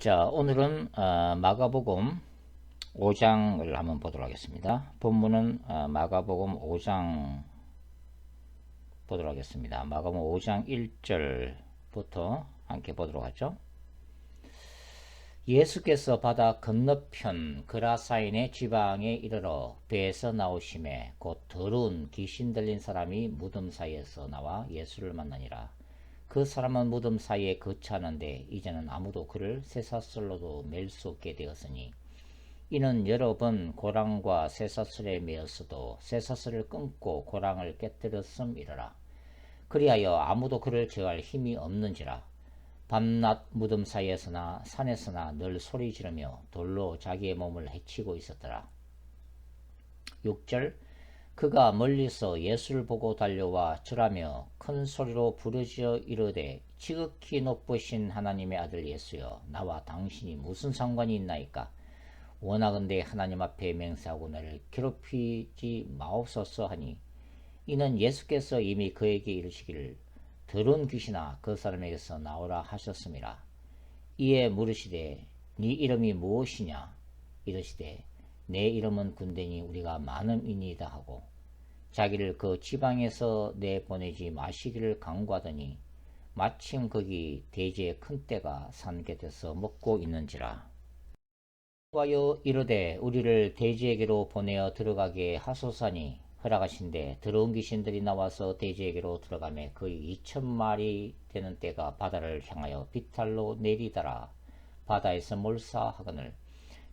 자, 오늘은 마가복음 5장을 한번 보도록 하겠습니다. 본문은 마가복음 5장 보도록 하겠습니다. 마가복음 5장 1절부터 함께 보도록 하죠. 예수께서 바다 건너편 그라사인의 지방에 이르러 배에서 나오심에 곧 더러운 귀신 들린 사람이 무덤 사이에서 나와 예수를 만나니라. 그 사람은 무덤 사이에 거처하는데 이제는 아무도 그를 쇠사슬로도 맬 수 없게 되었으니 이는 여러 번 고랑과 쇠사슬에 매었어도 쇠사슬을 끊고 고랑을 깨뜨렸음이러라. 그리하여 아무도 그를 제어할 힘이 없는지라. 밤낮 무덤 사이에서나 산에서나 늘 소리 지르며 돌로 자기의 몸을 해치고 있었더라. 6절 그가 멀리서 예수를 보고 달려와 절하며 큰 소리로 부르짖어 이르되 지극히 높으신 하나님의 아들 예수여, 나와 당신이 무슨 상관이 있나이까? 원하건대 하나님 앞에 맹세하고 나를 괴롭히지 마옵소서 하니, 이는 예수께서 이미 그에게 이르시기를 더러운 귀신아 그 사람에게서 나오라 하셨음이라. 이에 물으시되 네 이름이 무엇이냐? 이르시되 내 이름은 군대니 우리가 많음이니이다 하고 자기를 그 지방에서 내보내지 마시기를 강구하더니 마침 거기 대지의 큰 떼가 산 곁에서 먹고 있는지라. 와여 이르되 우리를 대지에게로 보내어 들어가게 하소서니 허락하신대 더러운 귀신들이 나와서 대지에게로 들어가매 거의 2,000마리 되는 떼가 바다를 향하여 비탈로 내리더라. 바다에서 몰사하거늘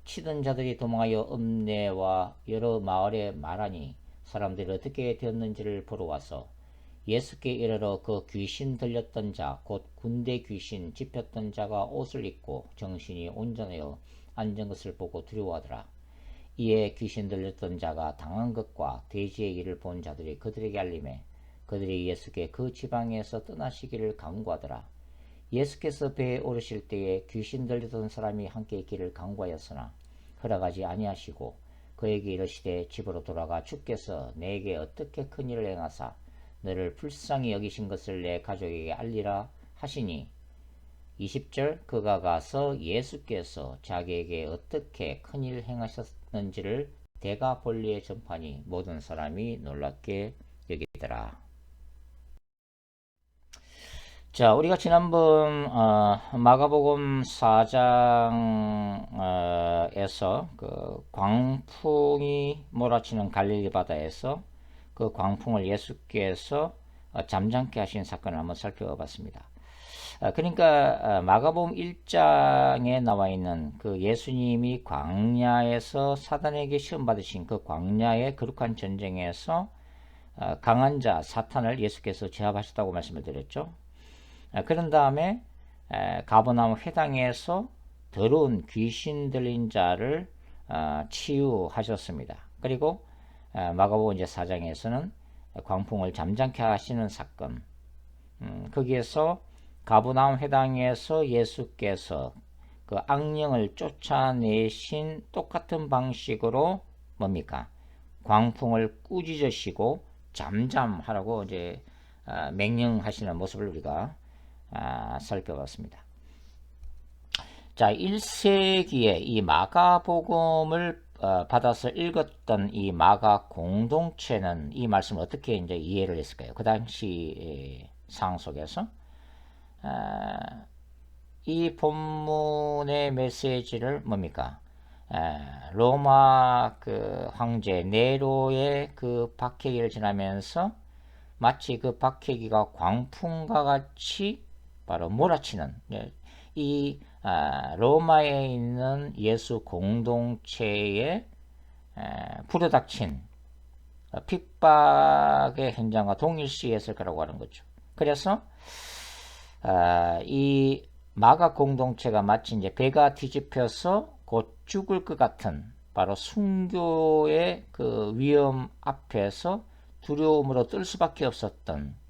치던 자들이 도망하여 읍내와 여러 마을에 말하니 사람들이 어떻게 되었는지를 보러 와서 예수께 이르러 그 귀신 들렸던 자 곧 군대 귀신 집혔던 자가 옷을 입고 정신이 온전하여 앉은 것을 보고 두려워하더라. 이에 귀신 들렸던 자가 당한 것과 대지의 일을 본 자들이 그들에게 알림해 그들이 예수께 그 지방에서 떠나시기를 강구하더라. 예수께서 배에 오르실 때에 귀신 들렸던 사람이 함께 있기를 강구하였으나 허락하지 아니하시고 그에게 이르시되 집으로 돌아가 주께서 내게 어떻게 큰 일을 행하사 너를 불쌍히 여기신 것을 내 가족에게 알리라 하시니 20절 그가 가서 예수께서 자기에게 어떻게 큰 일을 행하셨는지를 대가 볼리에 전파하니 모든 사람이 놀랍게 여기더라. 자, 우리가 지난번 마가복음 4장에서 그 광풍이 몰아치는 갈릴리 바다에서 그 광풍을 예수께서 잠잠케 하신 사건을 한번 살펴봤습니다. 그러니까 마가복음 1장에 나와 있는 그 예수님이 광야에서 사단에게 시험 받으신 그 광야의 거룩한 전쟁에서 강한 자 사탄을 예수께서 제압하셨다고 말씀을 드렸죠. 그런 다음에 가버나움 회당에서 더러운 귀신 들린 자를 치유하셨습니다. 그리고 마가복음 이제 4장에서는 광풍을 잠잠케 하시는 사건, 거기에서 가버나움 회당에서 예수께서 그 악령을 쫓아내신 똑같은 방식으로 뭡니까? 광풍을 꾸짖으시고 잠잠하라고 이제 명령하시는 모습을 우리가 살펴봤습니다. 자, 1세기에 이 마가복음을 받아서 읽었던 이 마가 공동체는 이 말씀을 어떻게 이제 이해를 했을까요? 그 당시 상황 속에서 이 본문의 메시지를 뭡니까? 로마 그 황제 네로의 그 박해기를 지나면서 마치 그 박해기가 광풍과 같이 바로 몰아치는 이 로마에 있는 예수 공동체에 불어닥친 핍박의 현장과 동일시했을 거라고 하는 거죠. 그래서 이 마가 공동체가 마치 이제 배가 뒤집혀서 곧 죽을 것 같은 바로 순교의 그 위험 앞에서 두려움으로 떨 수밖에 없었던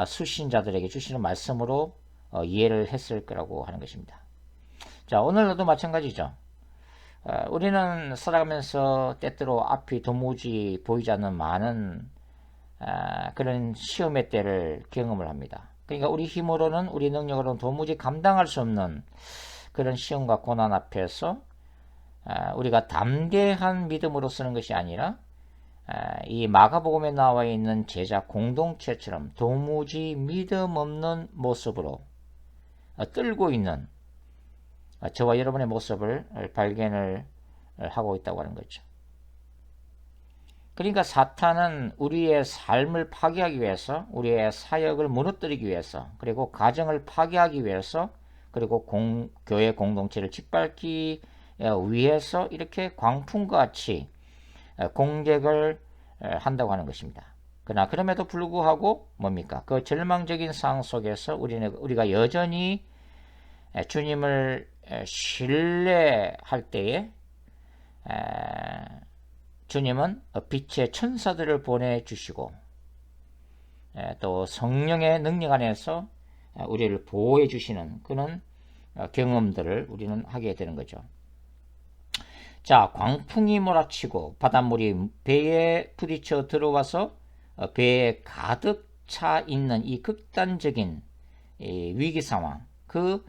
수신자들에게 주시는 말씀으로 이해를 했을 거라고 하는 것입니다. 자, 오늘도 마찬가지죠. 우리는 살아가면서 때때로 앞이 도무지 보이지 않는 많은 그런 시험의 때를 경험을 합니다. 그러니까 우리 힘으로는 우리 능력으로는 도무지 감당할 수 없는 그런 시험과 고난 앞에서 우리가 담대한 믿음으로 쓰는 것이 아니라 이 마가복음에 나와 있는 제자 공동체처럼 도무지 믿음 없는 모습으로 떨고 있는 저와 여러분의 모습을 발견을 하고 있다고 하는 거죠. 그러니까 사탄은 우리의 삶을 파괴하기 위해서, 우리의 사역을 무너뜨리기 위해서, 그리고 가정을 파괴하기 위해서, 그리고 교회 공동체를 짓밟기 위해서 이렇게 광풍같이 공격을 한다고 하는 것입니다. 그러나 그럼에도 불구하고 뭡니까? 그 절망적인 상황 속에서 우리가 여전히 주님을 신뢰할 때에 주님은 빛의 천사들을 보내주시고 또 성령의 능력 안에서 우리를 보호해 주시는 그런 경험들을 우리는 하게 되는 거죠. 자, 광풍이 몰아치고 바닷물이 배에 부딪혀 들어와서 배에 가득 차 있는 이 극단적인 위기 상황, 그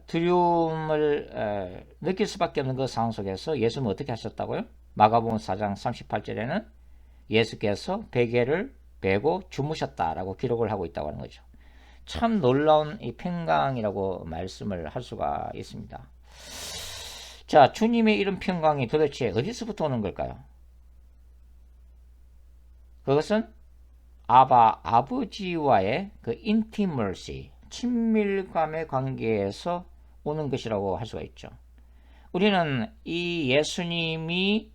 두려움을 느낄 수밖에 없는 그 상황 속에서 예수님은 어떻게 하셨다고요? 마가복음 4장 38절에는 예수께서 베개를 베고 주무셨다라고 기록을 하고 있다고 하는 거죠. 참 놀라운 이 평강이라고 말씀을 할 수가 있습니다. 자, 주님의 이런 평강이 도대체 어디서부터 오는 걸까요? 그것은 아버지와의 그 intimacy, 친밀감의 관계에서 오는 것이라고 할 수가 있죠. 우리는 이 예수님이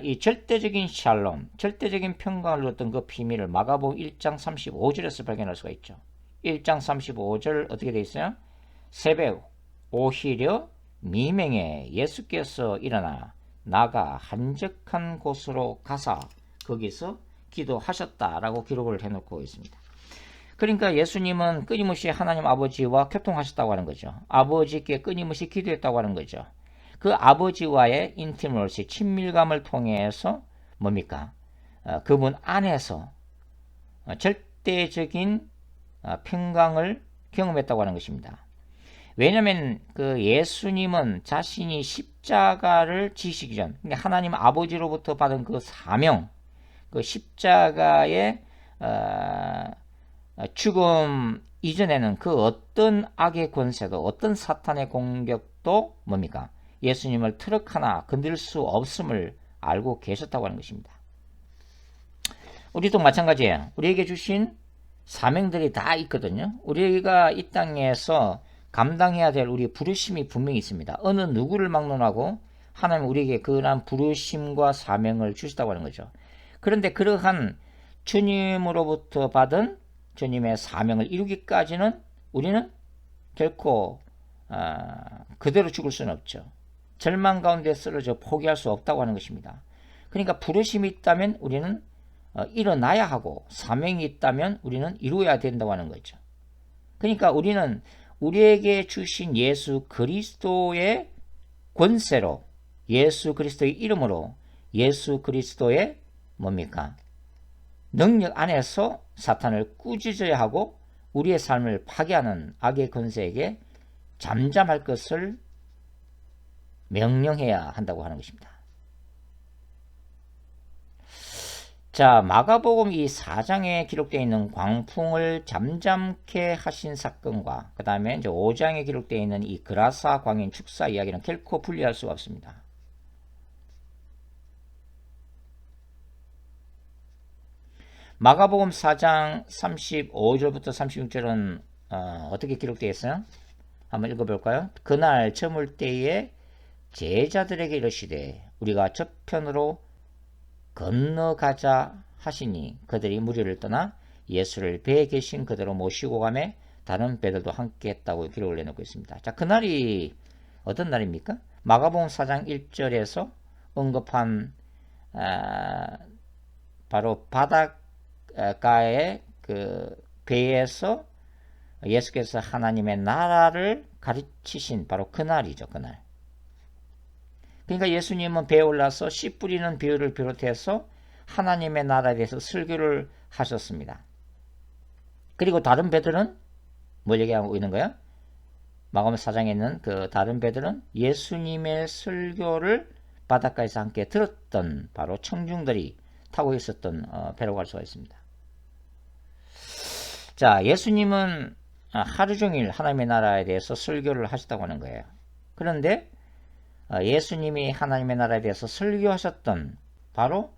이 절대적인 샬롬, 절대적인 평강을 얻었던 그 비밀을 마가복음 1장 35절에서 발견할 수가 있죠. 1장 35절 어떻게 되어 있어요? 새벽 오히려 미명에 예수께서 일어나 나가 한적한 곳으로 가사 거기서 기도하셨다라고 기록을 해놓고 있습니다. 그러니까 예수님은 끊임없이 하나님 아버지와 교통하셨다고 하는 거죠. 아버지께 끊임없이 기도했다고 하는 거죠. 그 아버지와의 인티머시, 친밀감을 통해서 뭡니까? 그분 안에서 절대적인 평강을 경험했다고 하는 것입니다. 왜냐하면 그 예수님은 자신이 십자가를 지시기 전, 하나님 아버지로부터 받은 그 사명, 그 십자가의 죽음 이전에는 그 어떤 악의 권세도, 어떤 사탄의 공격도 뭡니까? 예수님을 트럭 하나 건들 수 없음을 알고 계셨다고 하는 것입니다. 우리도 마찬가지예요. 우리에게 주신 사명들이 다 있거든요. 우리가 이 땅에서 감당해야 될 우리 부르심이 분명히 있습니다. 어느 누구를 막론하고 하나님 우리에게 그러한 부르심과 사명을 주시다고 하는 거죠. 그런데 그러한 주님으로부터 받은 주님의 사명을 이루기까지는 우리는 결코 그대로 죽을 수는 없죠. 절망 가운데 쓰러져 포기할 수 없다고 하는 것입니다. 그러니까 부르심이 있다면 우리는 일어나야 하고 사명이 있다면 우리는 이루어야 된다고 하는 거죠. 그러니까 우리는 우리에게 주신 예수 그리스도의 권세로, 예수 그리스도의 이름으로, 예수 그리스도의 뭡니까? 능력 안에서 사탄을 꾸짖어야 하고 우리의 삶을 파괴하는 악의 권세에게 잠잠할 것을 명령해야 한다고 하는 것입니다. 자, 마가복음 이 4장에 기록되어 있는 광풍을 잠잠케 하신 사건과 그 다음에 이제 5장에 기록되어 있는 이 그라사 광인 축사 이야기는 결코 분리할 수가 없습니다. 마가복음 4장 35절부터 36절은 어떻게 기록되어 있어요? 한번 읽어볼까요? 그날 저물 때에 제자들에게 이르시되 우리가 저편으로 건너가자 하시니 그들이 무리를 떠나 예수를 배에 계신 그대로 모시고 가매 다른 배들도 함께 했다고 기록을 내놓고 있습니다. 자, 그날이 어떤 날입니까? 마가복음 4장 1절에서 언급한 바로 바닷가의 그 배에서 예수께서 하나님의 나라를 가르치신 바로 그날이죠. 그날. 그러니까 예수님은 배에 올라서 씨 뿌리는 비유를 비롯해서 하나님의 나라에 대해서 설교를 하셨습니다. 그리고 다른 배들은 뭘 얘기하고 있는 거야? 마가복음 4장에 있는 그 다른 배들은 예수님의 설교를 바닷가에서 함께 들었던 바로 청중들이 타고 있었던 배라고 할 수가 있습니다. 자, 예수님은 하루 종일 하나님의 나라에 대해서 설교를 하셨다고 하는 거예요. 그런데 예수님이 하나님의 나라에 대해서 설교하셨던 바로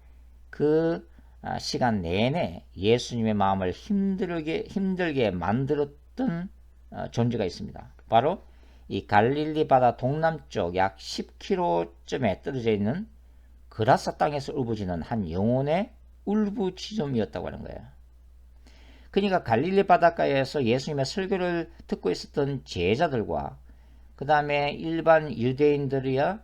그 시간 내내 예수님의 마음을 힘들게 만들었던 존재가 있습니다. 바로 이 갈릴리 바다 동남쪽 약 10km쯤에 떨어져 있는 그라사 땅에서 울부짖는 한 영혼의 울부짖음이었다고 하는 거예요. 그러니까 갈릴리 바닷가에서 예수님의 설교를 듣고 있었던 제자들과 그 다음에 일반 유대인들이야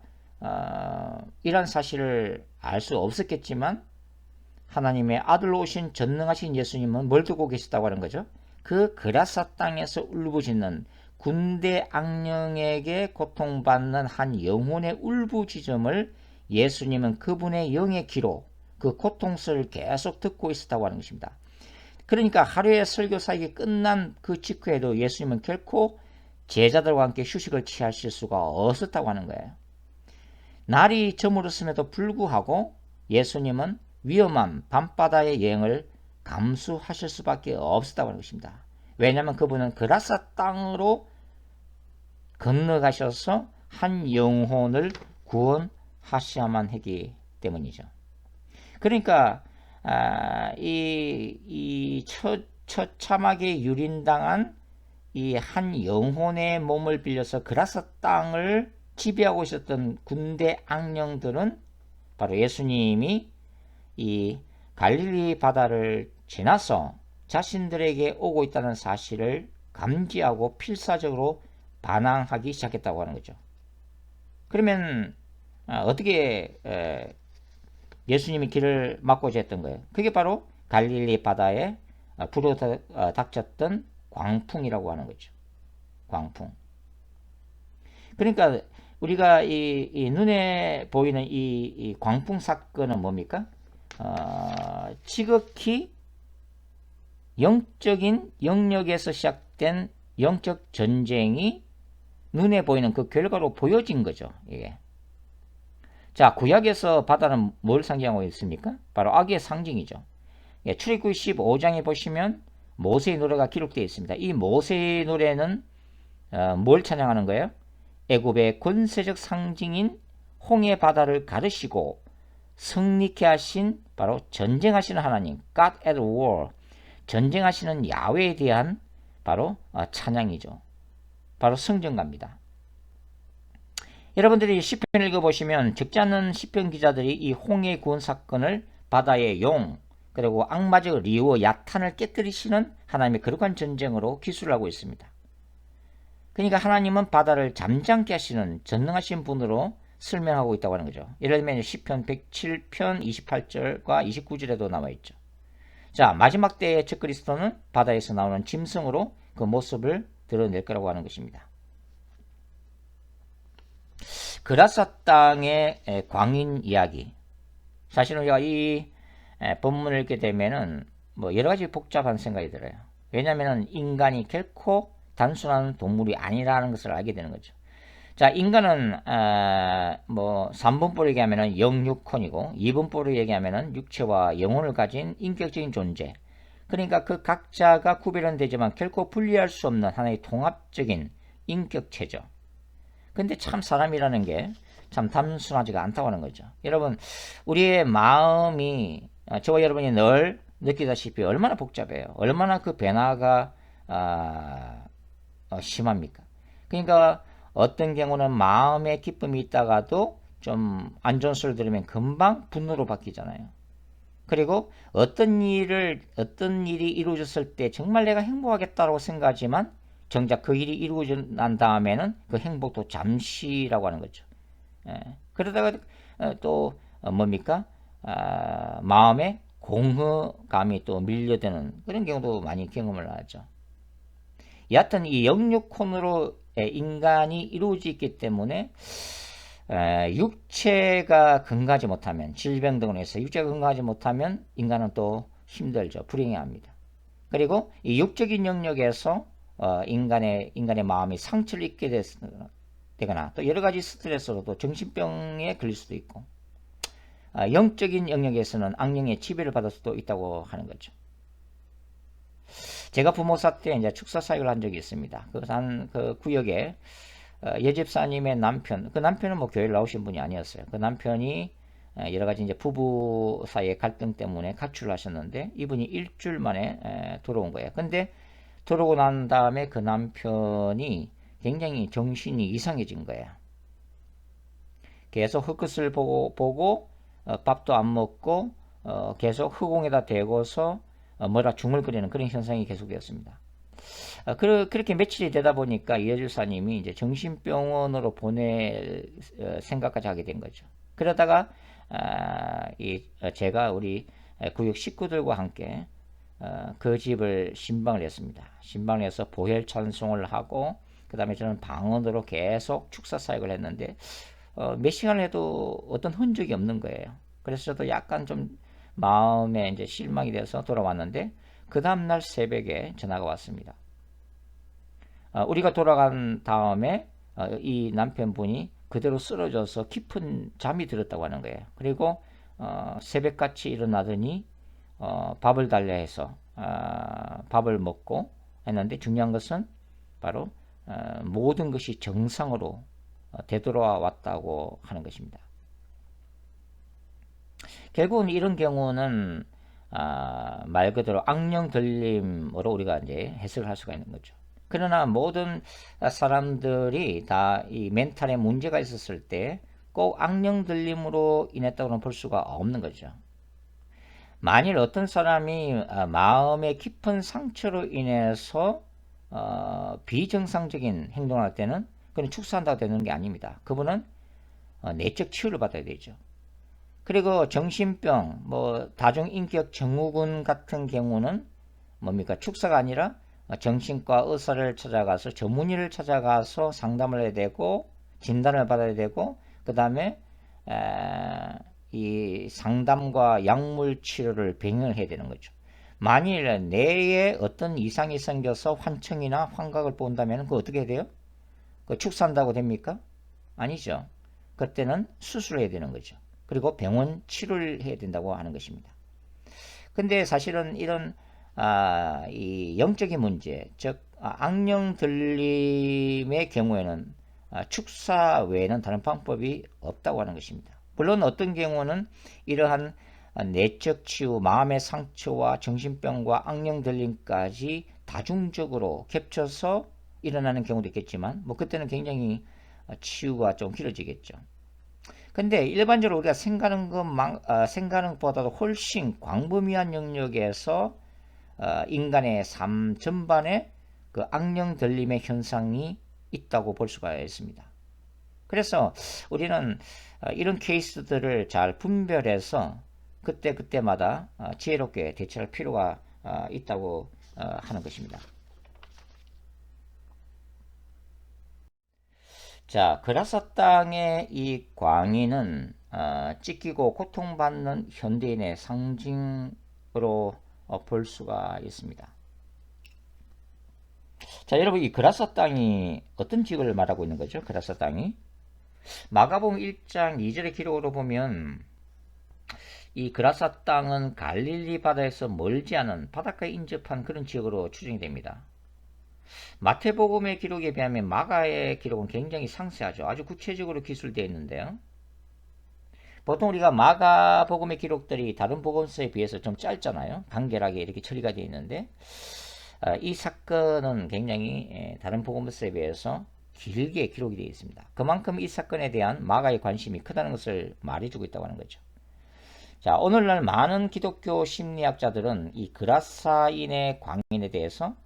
이런 사실을 알 수 없었겠지만 하나님의 아들로 오신 전능하신 예수님은 뭘 듣고 계셨다고 하는 거죠? 그 그라사 땅에서 울부짖는 군대 악령에게 고통받는 한 영혼의 울부짖음을 예수님은 그분의 영의 귀로 그 고통소리를 계속 듣고 있었다고 하는 것입니다. 그러니까 하루의 설교 사역이 끝난 그 직후에도 예수님은 결코 제자들과 함께 휴식을 취하실 수가 없었다고 하는 거예요. 날이 저물었음에도 불구하고 예수님은 위험한 밤바다의 여행을 감수하실 수밖에 없었다고 하는 것입니다. 왜냐하면 그분은 그라사 땅으로 건너가셔서 한 영혼을 구원하셔야만 하기 때문이죠. 그러니까 이 처참하게 유린당한 이 한 영혼의 몸을 빌려서 그라사 땅을 지배하고 있었던 군대 악령들은 바로 예수님이 이 갈릴리 바다를 지나서 자신들에게 오고 있다는 사실을 감지하고 필사적으로 반항하기 시작했다고 하는 거죠. 그러면 어떻게 예수님이 길을 막고자 했던 거예요? 그게 바로 갈릴리 바다에 불어 닥쳤던 광풍이라고 하는 거죠. 광풍. 그러니까 우리가 이 눈에 보이는 이 광풍 사건은 뭡니까? 지극히 영적인 영역에서 시작된 영적 전쟁이 눈에 보이는 그 결과로 보여진 거죠. 이게. 자, 구약에서 바다는 뭘 상징하고 있습니까? 바로 악의 상징이죠. 출애굽기 15장에 보시면 모세의 노래가 기록되어 있습니다. 이 모세의 노래는 뭘 찬양하는 거예요? 애굽의 권세적 상징인 홍해 바다를 가르시고 승리케 하신 바로 전쟁하시는 하나님, God at war, 전쟁하시는 야훼에 대한 바로 찬양이죠. 바로 성전가입니다. 여러분들이 시편 읽어보시면 적지 않은 시편 기자들이 이 홍해 구원 사건을 바다의 용 그리고 악마적 리오 야탄을 깨뜨리시는 하나님의 거룩한 전쟁으로 기술을 하고 있습니다. 그러니까 하나님은 바다를 잠잠케 하시는 전능하신 분으로 설명하고 있다고 하는 거죠. 예를 들면 시편 107편 28절과 29절에도 나와 있죠. 자, 마지막 때의 적그리스도는 바다에서 나오는 짐승으로 그 모습을 드러낼 거라고 하는 것입니다. 그라사 땅의 광인 이야기. 사실은 우리가 이 본문을 읽게 되면은 뭐 여러 가지 복잡한 생각이 들어요. 왜냐하면 인간이 결코 단순한 동물이 아니라는 것을 알게 되는 거죠. 자, 인간은 뭐 3분포로 얘기하면은 영육혼이고 2분포로 얘기하면은 육체와 영혼을 가진 인격적인 존재. 그러니까 그 각자가 구별은 되지만 결코 분리할 수 없는 하나의 통합적인 인격체죠. 근데 참 사람이라는 게 참 단순하지가 않다고 하는 거죠. 여러분, 우리의 마음이 저와 여러분이 늘 느끼다시피 얼마나 복잡해요. 얼마나 그 변화가 심합니까? 그러니까 어떤 경우는 마음의 기쁨이 있다가도 좀 안 좋은 소리를 들으면 금방 분노로 바뀌잖아요. 그리고 어떤 일이 이루어졌을 때 정말 내가 행복하겠다고 생각하지만 정작 그 일이 이루어져 난 다음에는 그 행복도 잠시라고 하는 거죠. 그러다가 또 뭡니까? 마음에 공허감이 또 밀려드는 그런 경우도 많이 경험을 하죠. 여하튼 이 영육혼으로 인간이 이루어져 있기 때문에 육체가 건강하지 못하면 질병 등으로 해서 육체가 건강하지 못하면 인간은 또 힘들죠. 불행해합니다. 그리고 이 육적인 영역에서 인간의 마음이 상처를 입게 되거나 또 여러 가지 스트레스로 또 정신병에 걸릴 수도 있고 영적인 영역에서는 악령의 지배를 받을 수도 있다고 하는 거죠. 제가 부모사 때 이제 축사 사역을 한 적이 있습니다. 그 구역에 여집사님의 남편, 그 남편은 뭐 교회를 나오신 분이 아니었어요. 그 남편이 여러 가지 이제 부부 사이의 갈등 때문에 가출을 하셨는데 이분이 일주일 만에 돌아온 거예요. 근데 돌아오고 난 다음에 그 남편이 굉장히 정신이 이상해진 거예요. 계속 흙것을 보고 밥도 안 먹고 계속 흑공에다 대고서 뭐라 중얼거리는 그런 현상이 계속되었습니다. 그렇게 며칠이 되다 보니까 이 여주사님이 이제 정신병원으로 보낼 생각까지 하게 된 거죠. 그러다가 제가 우리 구역 식구들과 함께 그 집을 신방을 했습니다. 신방을 해서 보혈 찬송을 하고 그 다음에 저는 방언으로 계속 축사 사역을 했는데 몇 시간을 해도 어떤 흔적이 없는 거예요. 그래서 저도 약간 좀 마음에 이제 실망이 돼서 돌아왔는데 그 다음날 새벽에 전화가 왔습니다. 우리가 돌아간 다음에 이 남편분이 그대로 쓰러져서 깊은 잠이 들었다고 하는 거예요. 그리고 새벽같이 일어나더니 밥을 달라 해서 밥을 먹고 했는데 중요한 것은 바로 모든 것이 정상으로 되돌아왔다고 하는 것입니다. 결국은 이런 경우는 말 그대로 악령 들림으로 우리가 이제 해석을 할 수가 있는 거죠. 그러나 모든 사람들이 다 이 멘탈에 문제가 있었을 때 꼭 악령 들림으로 인했다고는 볼 수가 없는 거죠. 만일 어떤 사람이 마음의 깊은 상처로 인해서 비정상적인 행동을 할 때는 그는 축사한다고 되는 게 아닙니다. 그분은 내적 치유를 받아야 되죠. 그리고 정신병, 뭐 다중인격 증후군 같은 경우는 뭡니까? 축사가 아니라 정신과 의사를 찾아가서 전문의를 찾아가서 상담을 해야 되고 진단을 받아야 되고 그 다음에 이 상담과 약물 치료를 병행을 해야 되는 거죠. 만일 뇌에 어떤 이상이 생겨서 환청이나 환각을 본다면 그거 어떻게 해야 돼요? 그 축사한다고 됩니까? 아니죠. 그때는 수술해야 되는 거죠. 그리고 병원 치료를 해야 된다고 하는 것입니다. 근데 사실은 이런 이 영적인 문제, 즉 악령 들림의 경우에는 축사 외에는 다른 방법이 없다고 하는 것입니다. 물론 어떤 경우는 이러한 내적 치유, 마음의 상처와 정신병과 악령 들림까지 다중적으로 겹쳐서 일어나는 경우도 있겠지만 뭐 그때는 굉장히 치유가 좀 길어지겠죠. 근데 일반적으로 우리가 생각하는 것보다도 훨씬 광범위한 영역에서 인간의 삶 전반에 그 악령 들림의 현상이 있다고 볼 수가 있습니다. 그래서 우리는 이런 케이스들을 잘 분별해서 그때마다 지혜롭게 대처할 필요가 있다고 하는 것입니다. 자, 그라사 땅의 이 광희는 찢기고 고통받는 현대인의 상징으로 볼 수가 있습니다. 자, 여러분 이 그라사 땅이 어떤 지역을 말하고 있는 거죠? 그라사 땅이 마가복음 1장 2절의 기록으로 보면 이 그라사 땅은 갈릴리 바다에서 멀지 않은 바닷가에 인접한 그런 지역으로 추정이 됩니다. 마태복음의 기록에 비하면 마가의 기록은 굉장히 상세하죠. 아주 구체적으로 기술되어 있는데요. 보통 우리가 마가복음의 기록들이 다른 복음서에 비해서 좀 짧잖아요. 간결하게 이렇게 처리가 되어 있는데 이 사건은 굉장히 다른 복음서에 비해서 길게 기록이 되어 있습니다. 그만큼 이 사건에 대한 마가의 관심이 크다는 것을 말해주고 있다고 하는 거죠. 자, 오늘날 많은 기독교 심리학자들은 이 그라사인의 광인에 대해서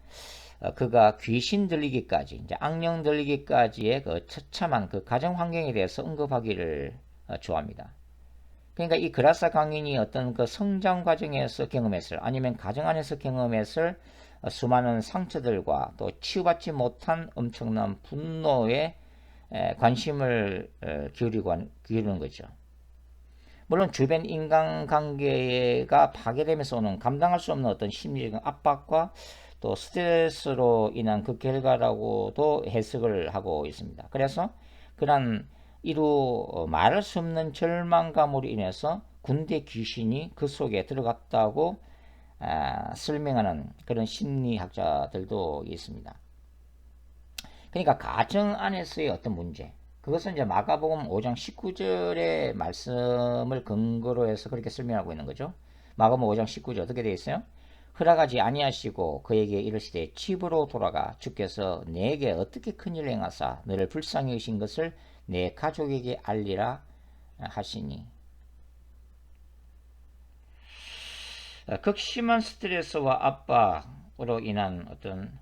그가 귀신 들리기까지, 이제 악령 들리기까지의 그 처참한 그 가정 환경에 대해서 언급하기를 좋아합니다. 그러니까 이 그라사 광인이 어떤 그 성장 과정에서 경험했을, 아니면 가정 안에서 경험했을 수많은 상처들과 또 치유받지 못한 엄청난 분노에 관심을 기울이는 거죠. 물론 주변 인간관계가 파괴되면서 오는 감당할 수 없는 어떤 심리적인 압박과 또 스트레스로 인한 그 결과라고도 해석을 하고 있습니다. 그래서 그런 이루 말할 수 없는 절망감으로 인해서 군대 귀신이 그 속에 들어갔다고 설명하는 그런 심리학자들도 있습니다. 그러니까 가정 안에서의 어떤 문제, 그것은 이제 마가복음 5장 19절의 말씀을 근거로 해서 그렇게 설명하고 있는 거죠. 마가복음 5장 19절 어떻게 되어 있어요? 허락하지 아니하시고 그에게 이르시되 집으로 돌아가 주께서 내게 어떻게 큰일 행하사 너를 불쌍히 여기신 것을 내 가족에게 알리라 하시니. 극심한 스트레스와 압박으로 인한 어떤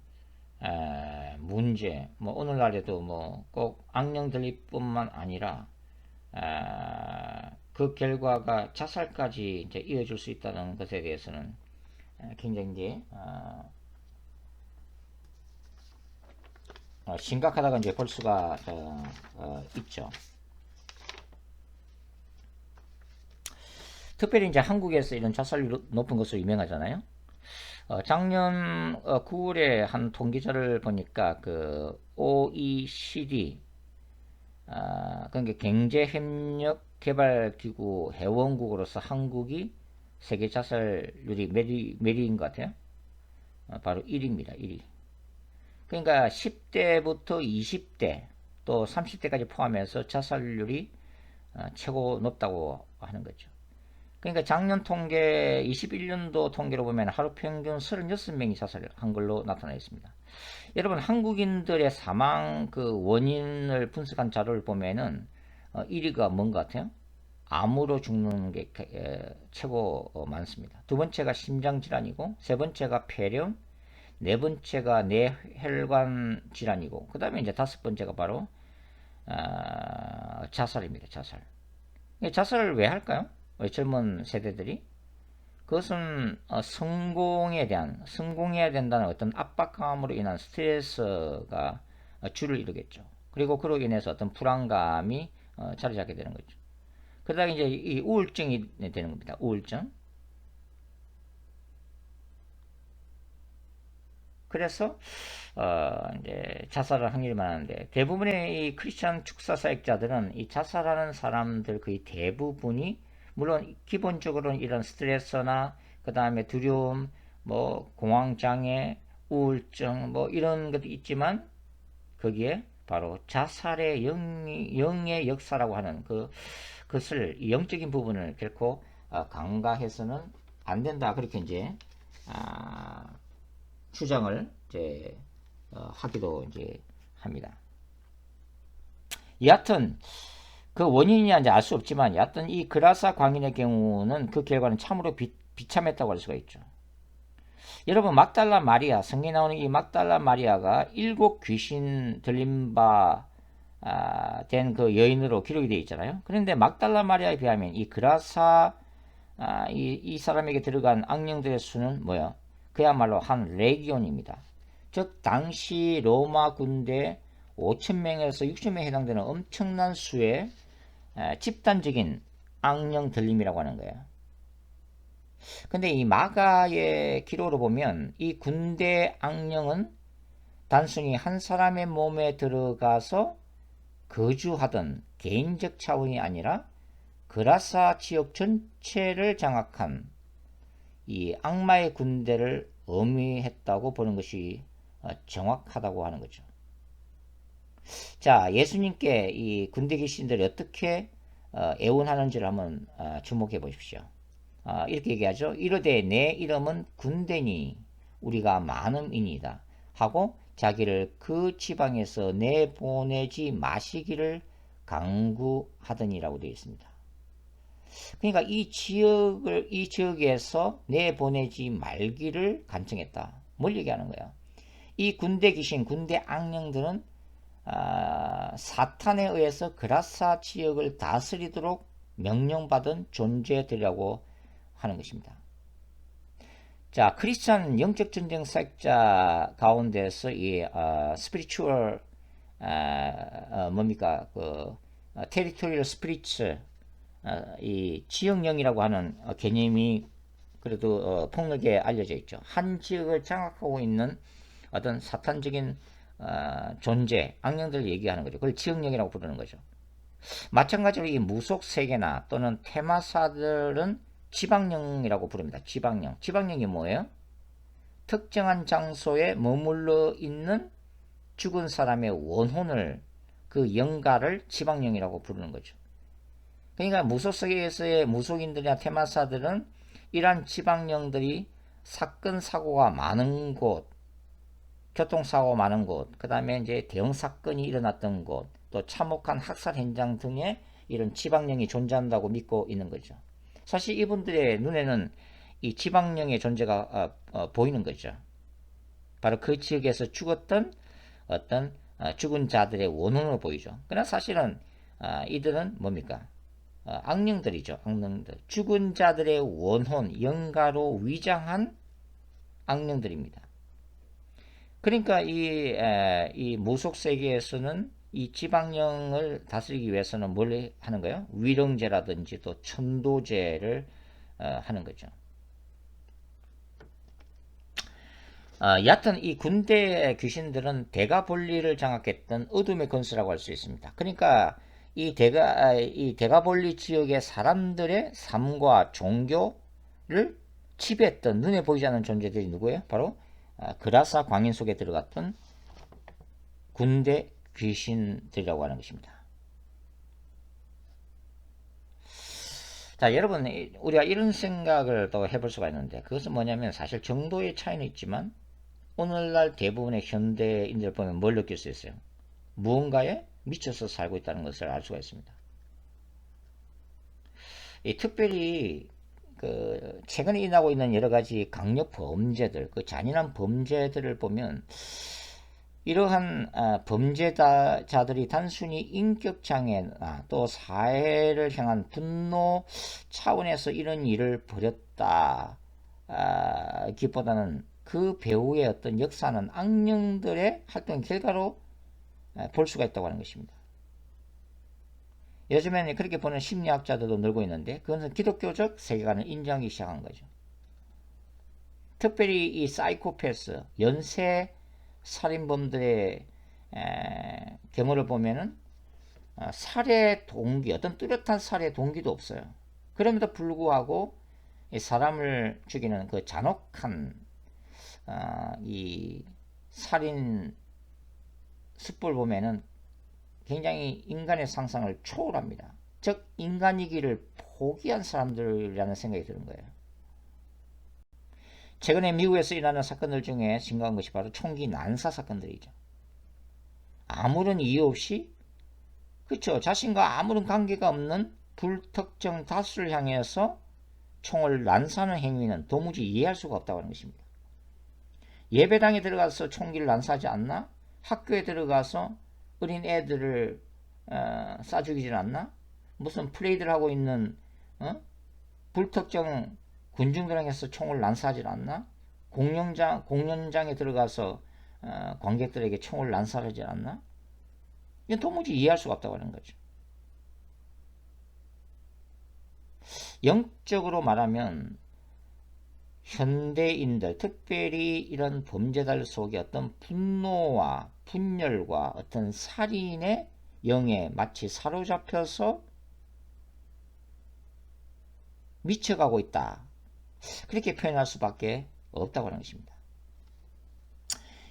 문제, 뭐 오늘날에도 뭐 꼭 악령 들릴 뿐만 아니라 그 결과가 자살까지 이제 이어질 수 있다는 것에 대해서는 굉장히 이제 심각하다고 이제 볼 수가 있죠. 특별히 이제 한국에서 이런 자살률이 높은 것으로 유명하잖아요. 작년 9월에 한 통계자를 보니까 그 OECD 그러니까 경제협력개발기구 회원국으로서 한국이 세계 자살률이 몇 위인 것 같아요? 바로 1위입니다. 1위. 그러니까 10대부터 20대 또 30대까지 포함해서 자살률이 최고 높다고 하는 거죠. 그러니까 작년 통계 21년도 통계로 보면 하루 평균 36명이 자살한 걸로 나타나 있습니다. 여러분 한국인들의 사망 그 원인을 분석한 자료를 보면은 1위가 뭔 것 같아요? 암으로 죽는 게 최고 많습니다. 두 번째가 심장질환이고 세 번째가 폐렴, 네 번째가 뇌혈관 질환이고 그 다음에 이제 다섯 번째가 바로 자살입니다. 자살. 자살을 왜 할까요? 젊은 세대들이 그것은 성공해야 된다는 어떤 압박감으로 인한 스트레스가 주를 이루겠죠. 그리고 그로 인해서 어떤 불안감이 자리 잡게 되는 거죠. 그러다가 이제 이 우울증이 되는 겁니다. 우울증. 그래서 이제 자살을 확률이 많은데 대부분의 이 크리스천 축사 사역자들은 이 자살하는 사람들 거의 대부분이 물론 기본적으로는 이런 스트레스나 그 다음에 두려움, 뭐 공황장애, 우울증 뭐 이런 것도 있지만 거기에 바로 자살의 영의 역사라고 하는 그것을 영적인 부분을 결코 간과해서는 안 된다. 그렇게 이제 주장을 이제 하기도 이제 합니다. 여하튼 그 원인이냐 이제 알 수 없지만 여하튼 이 그라사 광인의 경우는 그 결과는 참으로 비참했다고 할 수가 있죠. 여러분 막달라 마리아 성경에 나오는 이 막달라 마리아가 7 귀신 들린 바 된 그 여인으로 기록이 되어 있잖아요. 그런데 막달라 마리아에 비하면 이 그라사 이 사람에게 들어간 악령들의 수는 뭐야? 그야말로 한 레기온입니다. 즉 당시 로마 군대 5,000명에서 6,000명에 해당되는 엄청난 수의 집단적인 악령 들림이라고 하는 거예요. 근데 이 마가의 기록으로 보면 이 군대 악령은 단순히 한 사람의 몸에 들어가서 거주하던 개인적 차원이 아니라 그라사 지역 전체를 장악한 이 악마의 군대를 의미했다고 보는 것이 정확하다고 하는 거죠. 자, 예수님께 이 군대 귀신들이 어떻게 애원하는지를 한번 주목해 보십시오. 이렇게 얘기하죠. 이르되 내 이름은 군대니 우리가 많음이니이다 하고 자기를 그 지방에서 내보내지 마시기를 강구하더니라고 되어 있습니다. 그러니까 이 지역에서 내보내지 말기를 간청했다. 뭘 얘기하는 거야? 이 군대 귀신, 군대 악령들은 사탄에 의해서 그라사 지역을 다스리도록 명령받은 존재들이라고 하는 것입니다. 자, 크리스천 영적 전쟁 사역자 가운데서 이 스피리추얼 뭡니까 그 테리토리얼 스피리츠 이 지역령이라고 하는 개념이 그래도 폭넓게 알려져 있죠. 한 지역을 장악하고 있는 어떤 사탄적인 존재, 악령들을 얘기하는 거죠. 그걸 지역령이라고 부르는 거죠. 마찬가지로 이 무속 세계나 또는 테마사들은 지방령이라고 부릅니다. 지방령. 지방령이 뭐예요? 특정한 장소에 머물러 있는 죽은 사람의 원혼을, 그 영가를 지방령이라고 부르는 거죠. 그러니까 무속 세계에서의 무속인들이나 테마사들은 이러한 지방령들이 사건 사고가 많은 곳, 교통사고가 많은 곳, 그 다음에 이제 대형 사건이 일어났던 곳, 또 참혹한 학살 현장 등에 이런 지방령이 존재한다고 믿고 있는 거죠. 사실 이분들의 눈에는 이 지방령의 존재가 보이는 거죠. 바로 그 지역에서 죽었던 어떤 죽은 자들의 원혼으로 보이죠. 그러나 사실은 이들은 뭡니까? 악령들이죠. 악령들. 죽은 자들의 원혼, 영가로 위장한 악령들입니다. 그러니까 이 무속 세계에서는 이 지방령을 다스리기 위해서는 뭘 하는 거예요? 위령제라든지 또 천도제를 하는 거죠. 여하튼 이 군대 귀신들은 대가볼리를 장악했던 어둠의 건수라고 할 수 있습니다. 그러니까 이 대가볼리 지역의 사람들의 삶과 종교를 지배했던 눈에 보이지 않는 존재들이 누구예요? 바로 그라사 광인 속에 들어갔던 군대 귀신들이라고 하는 것입니다. 자, 여러분, 우리가 이런 생각을 또 해볼 수가 있는데, 그것은 뭐냐면 사실 정도의 차이는 있지만 오늘날 대부분의 현대인들 보면 뭘 느낄 수 있어요? 무언가에 미쳐서 살고 있다는 것을 알 수가 있습니다. 특별히 최근에 일어나고 있는 여러 가지 강력 범죄들, 그 잔인한 범죄들을 보면 이러한 범죄자들이 단순히 인격장애나 또 사회를 향한 분노 차원에서 이런 일을 벌였다 기보다는 그 배후의 어떤 역사는 악령들의 활동 결과로 볼 수가 있다고 하는 것입니다. 요즘에는 그렇게 보는 심리학자들도 늘고 있는데 그것은 기독교적 세계관을 인정하기 시작한 거죠. 특별히 이 사이코패스, 연쇄 살인범들의 경우를 보면은 살해 동기, 어떤 뚜렷한 살해 동기도 없어요. 그럼에도 불구하고 사람을 죽이는 그 잔혹한 이 살인 습법을 보면은 굉장히 인간의 상상을 초월합니다. 즉 인간이기를 포기한 사람들이라는 생각이 드는 거예요. 최근에 미국에서 일어나는 사건들 중에 심각한 것이 바로 총기 난사 사건들이죠. 아무런 이유 없이 그렇죠. 자신과 아무런 관계가 없는 불특정 다수를 향해서 총을 난사하는 행위는 도무지 이해할 수가 없다고 하는 것입니다. 예배당에 들어가서 총기를 난사하지 않나? 학교에 들어가서 어린 애들을 쏴 죽이질 않나? 무슨 플레이드를 하고 있는 불특정 군중들 향해서 총을 난사하지 않나? 공연장에 들어가서 관객들에게 총을 난사하지 않나? 이건 도무지 이해할 수가 없다고 하는 거죠. 영적으로 말하면 현대인들, 특별히 이런 범죄자들 속에 어떤 분노와 분열과 어떤 살인의 영에 마치 사로잡혀서 미쳐가고 있다. 그렇게 표현할 수밖에 없다고 하는 것입니다.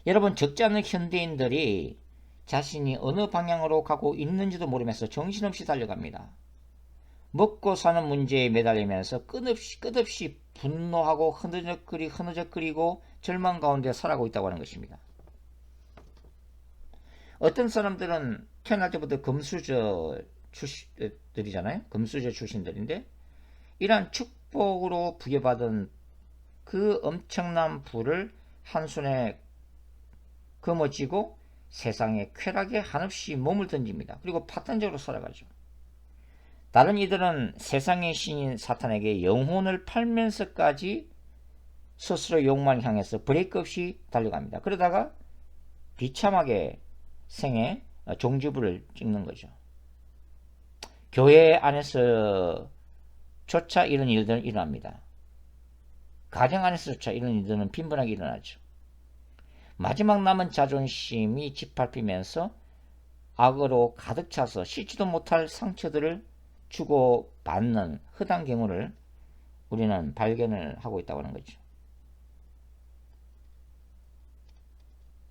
여러분, 적지 않은 현대인들이 자신이 어느 방향으로 가고 있는지도 모르면서 정신없이 달려갑니다. 먹고 사는 문제에 매달리면서 끝없이 분노하고 흐느적거리고 절망 가운데 살아가고 있다고 하는 것입니다. 어떤 사람들은 태어날 때부터 금수저 출신들이잖아요. 금수저 출신들인데 이러한 축복으로 부여받은 그 엄청난 부를 한손에 거머쥐고 세상의 쾌락에 한없이 몸을 던집니다. 그리고 파탄적으로 살아가죠. 다른 이들은 세상의 신인 사탄에게 영혼을 팔면서까지 스스로 욕망을 향해서 브레이크 없이 달려갑니다. 그러다가 비참하게 생에 종지부를 찍는 거죠. 교회 안에서 조차 이런 일들은 일어납니다. 가정 안에서조차 이런 일들은 빈번하게 일어나죠. 마지막 남은 자존심이 짓밟히면서 악으로 가득 차서 씻지도 못할 상처들을 주고받는 흔한 경우를 우리는 발견을 하고 있다고 하는 거죠.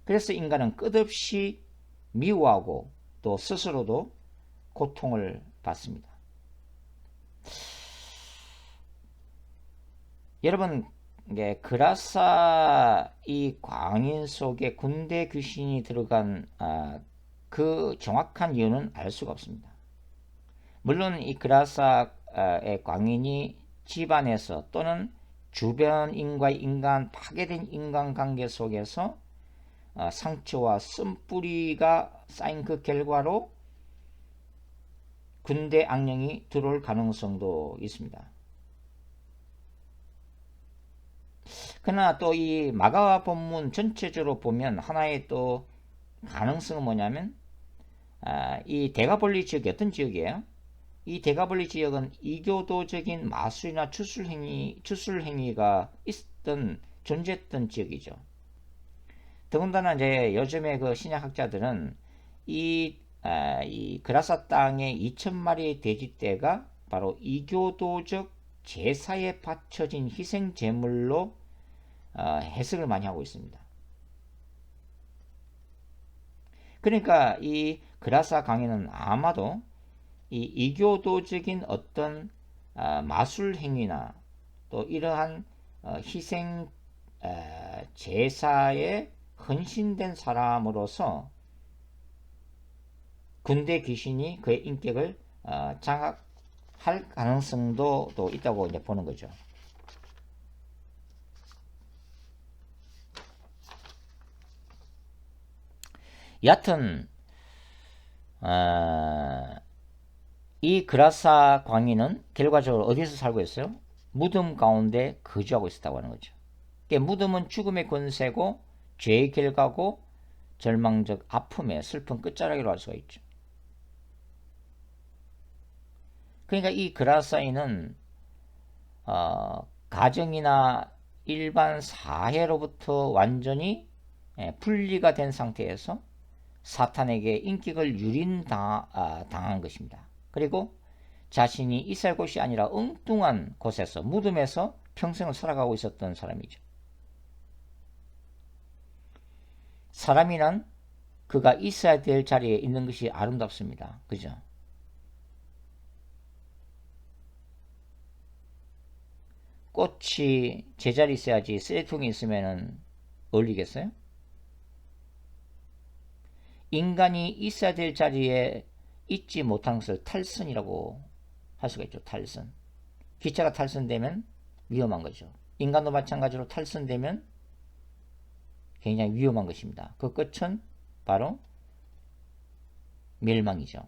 그래서 인간은 끝없이 미워하고 또 스스로도 고통을 받습니다. 여러분, 그라사 이 광인 속에 군대 귀신이 들어간 그 정확한 이유는 알 수가 없습니다. 물론 이 그라사의 광인이 집안에서 또는 주변인과의 인간 파괴된 인간관계 속에서 상처와 쓴뿌리가 쌓인 그 결과로 군대 악령이 들어올 가능성도 있습니다. 그러나 또 이 마가본문 전체적으로 보면 하나의 또 가능성은 뭐냐면 이 데가볼리 지역이 어떤 지역이에요? 이 데가볼리 지역은 이교도적인 마술이나 주술행위가 존재했던 지역이죠. 더군다나 이제 요즘에 그 신약학자들은 이 그라사 땅의 2,000마리의 돼지떼가 바로 이교도적 제사에 바쳐진 희생 제물로 해석을 많이 하고 있습니다. 그러니까 이 그라사 강에는 아마도 이 이교도적인 어떤 마술 행위나 또 이러한 희생 제사에 헌신된 사람으로서 군대 귀신이 그의 인격을 장악할 가능성도 또 있다고 이제 보는 거죠. 여하튼 이 그라사 광인은 결과적으로 어디서 살고 있어요? 무덤 가운데 거주하고 있었다고 하는 거죠. 그러니까 무덤은 죽음의 권세고 죄의 결과고 절망적 아픔의 슬픈 끝자락이라고 할 수가 있죠. 그러니까 이 그라사인은 가정이나 일반 사회로부터 완전히 분리가 된 상태에서 사탄에게 인격을 유린당한 것입니다. 그리고 자신이 있을 곳이 아니라 엉뚱한 곳에서 무덤에서 평생을 살아가고 있었던 사람이죠. 사람이란 그가 있어야 될 자리에 있는 것이 아름답습니다. 그죠? 꽃이 제자리에 있어야지 쓰레기통이 있으면 어울리겠어요? 인간이 있어야 될 자리에 있지 못한 것을 탈선이라고 할 수가 있죠. 탈선. 기차가 탈선되면 위험한 거죠. 인간도 마찬가지로 탈선되면 굉장히 위험한 것입니다. 그 끝은 바로 멸망이죠.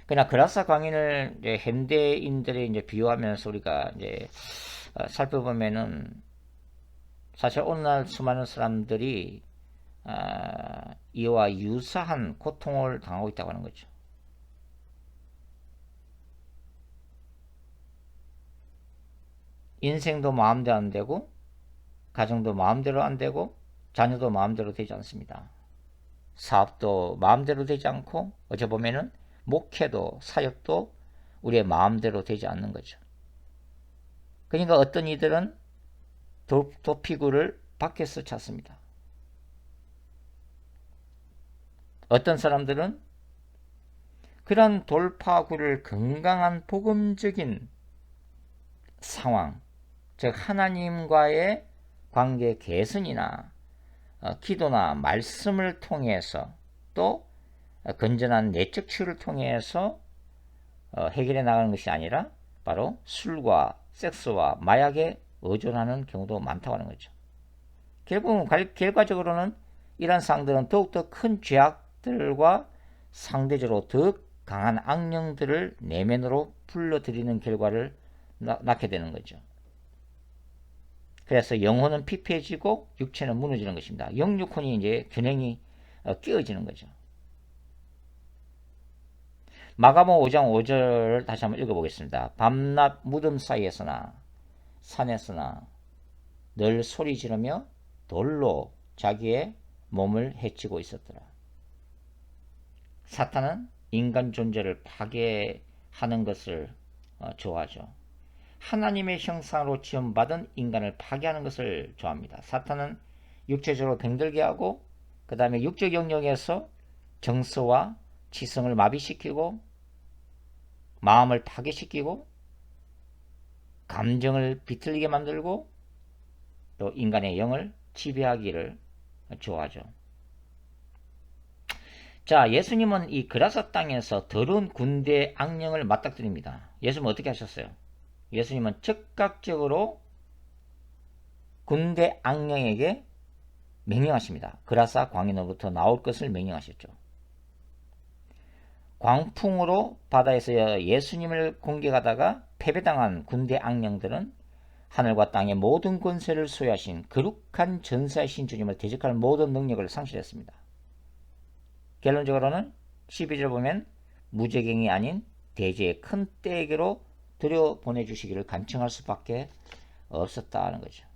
그러나 그라사 광인을 이제 현대인들이 이제 비유하면서 우리가 이제 살펴보면은 사실 오늘날 수많은 사람들이 이와 유사한 고통을 당하고 있다고 하는 거죠. 인생도 마음대로 안 되고 가정도 마음대로 안 되고 자녀도 마음대로 되지 않습니다. 사업도 마음대로 되지 않고 어찌 보면은 목회도 사역도 우리의 마음대로 되지 않는 거죠. 그러니까 어떤 이들은 도피구를 밖에서 찾습니다. 어떤 사람들은 그런 돌파구를 건강한 복음적인 상황, 즉 하나님과의 관계 개선이나 기도나 말씀을 통해서 또 건전한 내적 치유를 통해서 해결해 나가는 것이 아니라 바로 술과 섹스와 마약에 의존하는 경우도 많다고 하는 거죠. 결국은 결과적으로는 이런 상들은 더욱더 큰 죄악들과 상대적으로 더 강한 악령들을 내면으로 불러들이는 결과를 낳게 되는 거죠. 그래서 영혼은 피폐해지고 육체는 무너지는 것입니다. 영육혼이 이제 균형이 깨어지는 거죠. 마가복음 5장 5절 다시 한번 읽어보겠습니다. 밤낮 무덤 사이에서나 산에서나 늘 소리 지르며 돌로 자기의 몸을 해치고 있었더라. 사탄은 인간 존재를 파괴하는 것을 좋아하죠. 하나님의 형상으로 지음받은 인간을 파괴하는 것을 좋아합니다. 사탄은 육체적으로 병들게 하고 그 다음에 육적 영역에서 정서와 지성을 마비시키고 마음을 파괴시키고 감정을 비틀리게 만들고 또 인간의 영을 지배하기를 좋아하죠. 자, 예수님은 이 그라사 땅에서 더러운 군대 악령을 맞닥뜨립니다. 예수님은 어떻게 하셨어요? 예수님은 즉각적으로 군대 악령에게 명령하십니다. 그라사 광인으로부터 나올 것을 명령하셨죠. 광풍으로 바다에서 예수님을 공격하다가 패배당한 군대 악령들은 하늘과 땅의 모든 권세를 소유하신 거룩한 전사이신 주님을 대적할 모든 능력을 상실했습니다. 결론적으로는 12절 보면 무적행이 아닌 대지의 큰 떼에게로 들여보내주시기를 간청할 수밖에 없었다는 거죠.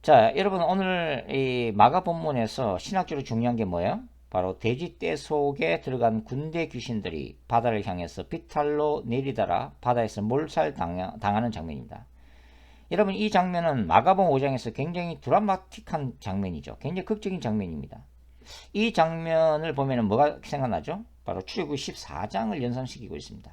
자, 여러분 오늘 이 마가 본문에서 신학적으로 중요한 게 뭐예요? 바로 돼지떼 속에 들어간 군대 귀신들이 바다를 향해서 비탈로 내리다라 바다에서 몰살당하는 장면입니다. 여러분 이 장면은 마가복음 5장에서 굉장히 드라마틱한 장면이죠. 굉장히 극적인 장면입니다. 이 장면을 보면 뭐가 생각나죠? 바로 출애굽기 14장을 연상시키고 있습니다.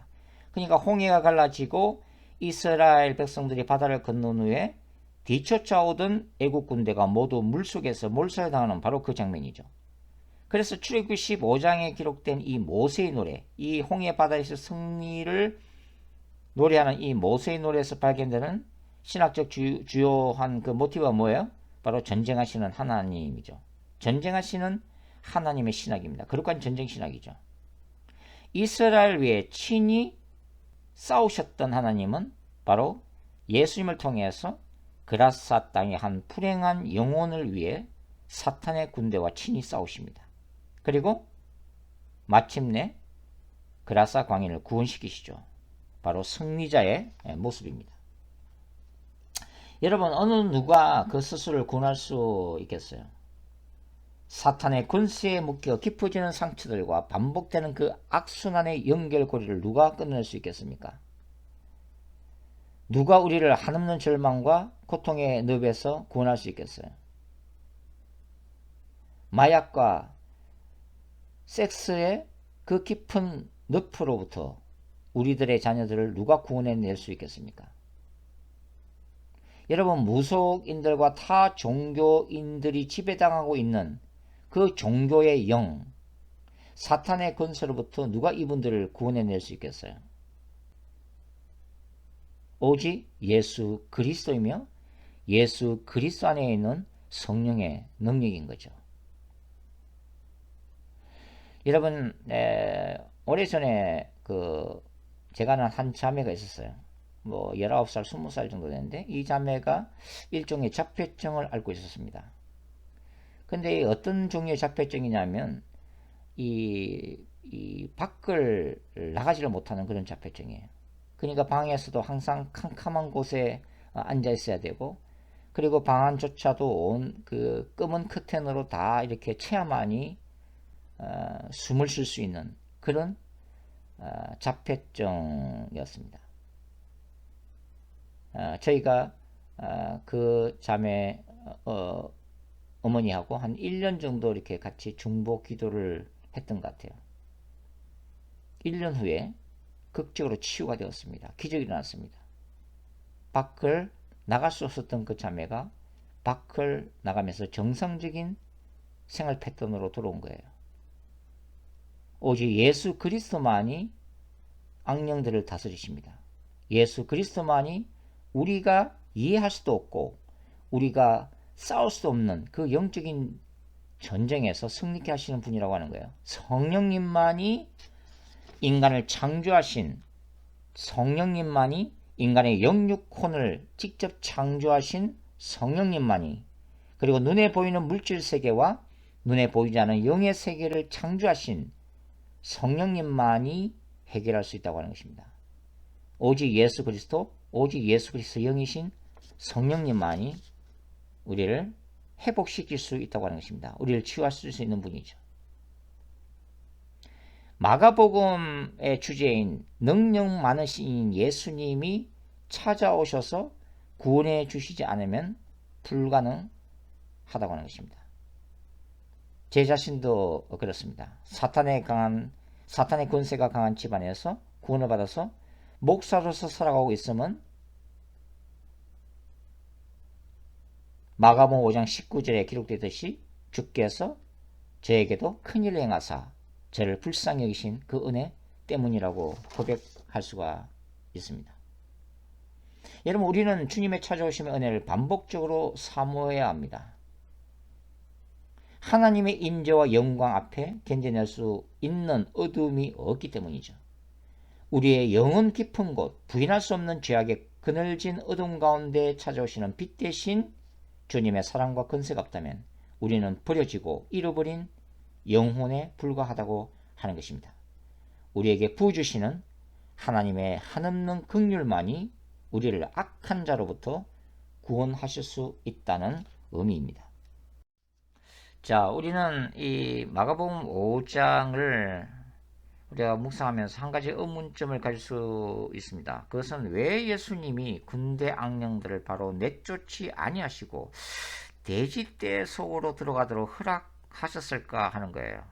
그러니까 홍해가 갈라지고 이스라엘 백성들이 바다를 건넌 후에 뒤쫓아오던 애국 군대가 모두 물속에서 몰살당하는 바로 그 장면이죠. 그래서 출애굽기 15장에 기록된 이 모세의 노래, 이 홍해 바다에서 승리를 노래하는 이 모세의 노래에서 발견되는 신학적 주요한 그 모티브가 뭐예요? 바로 전쟁하시는 하나님이죠. 전쟁하시는 하나님의 신학입니다. 거룩한 전쟁 신학이죠. 이스라엘 위에 친히 싸우셨던 하나님은 바로 예수님을 통해서 그라사 땅의 한 불행한 영혼을 위해 사탄의 군대와 친히 싸우십니다. 그리고 마침내 그라사 광인을 구원시키시죠. 바로 승리자의 모습입니다. 여러분 어느 누가 그 스스로를 구원할 수 있겠어요? 사탄의 권세에 묶여 깊어지는 상처들과 반복되는 그 악순환의 연결고리를 누가 끊어낼 수 있겠습니까? 누가 우리를 한없는 절망과 고통의 늪에서 구원할 수 있겠어요? 마약과 섹스의 그 깊은 늪으로부터 우리들의 자녀들을 누가 구원해낼 수 있겠습니까? 여러분 무속인들과 타 종교인들이 지배당하고 있는 그 종교의 영, 사탄의 권세로부터 누가 이분들을 구원해낼 수 있겠어요? 오직 예수 그리스도이며 예수 그리스도 안에 있는 성령의 능력인 거죠. 여러분 오래전에 제가 아는 한 자매가 있었어요. 뭐 19살, 20살 정도 됐는데 이 자매가 일종의 자폐증을 앓고 있었습니다. 근데 어떤 종류의 자폐증이냐면 이 밖을 나가지를 못하는 그런 자폐증이에요. 그러니까 방에서도 항상 캄캄한 곳에 앉아 있어야 되고, 그리고 방 안조차도 온 그 검은 커튼으로 다 이렇게 체야만이 숨을 쉴 수 있는 그런 자폐증이었습니다. 저희가 그 자매 어머니하고 한 1년 정도 이렇게 같이 중보 기도를 했던 것 같아요. 1년 후에 극적으로 치유가 되었습니다. 기적이 일어났습니다. 밖을 나갈 수 없었던 그 자매가 밖을 나가면서 정상적인 생활 패턴으로 돌아온 거예요. 오직 예수 그리스도만이 악령들을 다스리십니다. 예수 그리스도만이 우리가 이해할 수도 없고 우리가 싸울 수 없는 그 영적인 전쟁에서 승리케 하시는 분이라고 하는 거예요. 성령님만이 인간을 창조하신, 성령님만이 인간의 영육혼을 직접 창조하신 성령님만이, 그리고 눈에 보이는 물질 세계와 눈에 보이지 않은 영의 세계를 창조하신 성령님만이 해결할 수 있다고 하는 것입니다. 오직 예수 그리스도, 오직 예수 그리스도 영이신 성령님만이 우리를 회복시킬 수 있다고 하는 것입니다. 우리를 치유할 수 있는 분이죠. 마가복음의 주제인 능력 많으신 예수님이 찾아오셔서 구원해 주시지 않으면 불가능하다고 하는 것입니다. 제 자신도 그렇습니다. 사탄의 권세가 강한 집안에서 구원을 받아서 목사로서 살아가고 있으면 마가복음 5장 19절에 기록되듯이 주께서 저에게도 큰일을 행하사 저를 불쌍히 여기신 그 은혜 때문이라고 고백할 수가 있습니다. 여러분, 우리는 주님의 찾아오심의 은혜를 반복적으로 사모해야 합니다. 하나님의 임재와 영광 앞에 견뎌낼 수 있는 어둠이 없기 때문이죠. 우리의 영혼 깊은 곳, 부인할 수 없는 죄악의 그늘진 어둠 가운데 찾아오시는 빛 대신 주님의 사랑과 권세가 없다면 우리는 버려지고 잃어버린 영혼에 불과하다고 하는 것입니다. 우리에게 부어주시는 하나님의 한없는 긍휼만이 우리를 악한 자로부터 구원하실 수 있다는 의미입니다. 자, 우리는 이 마가복음 5장을 우리가 묵상하면서 한 가지 의문점을 가질 수 있습니다. 그것은 왜 예수님이 군대 악령들을 바로 내쫓지 아니하시고 돼지떼 속으로 들어가도록 허락하셨을까 하는 거예요.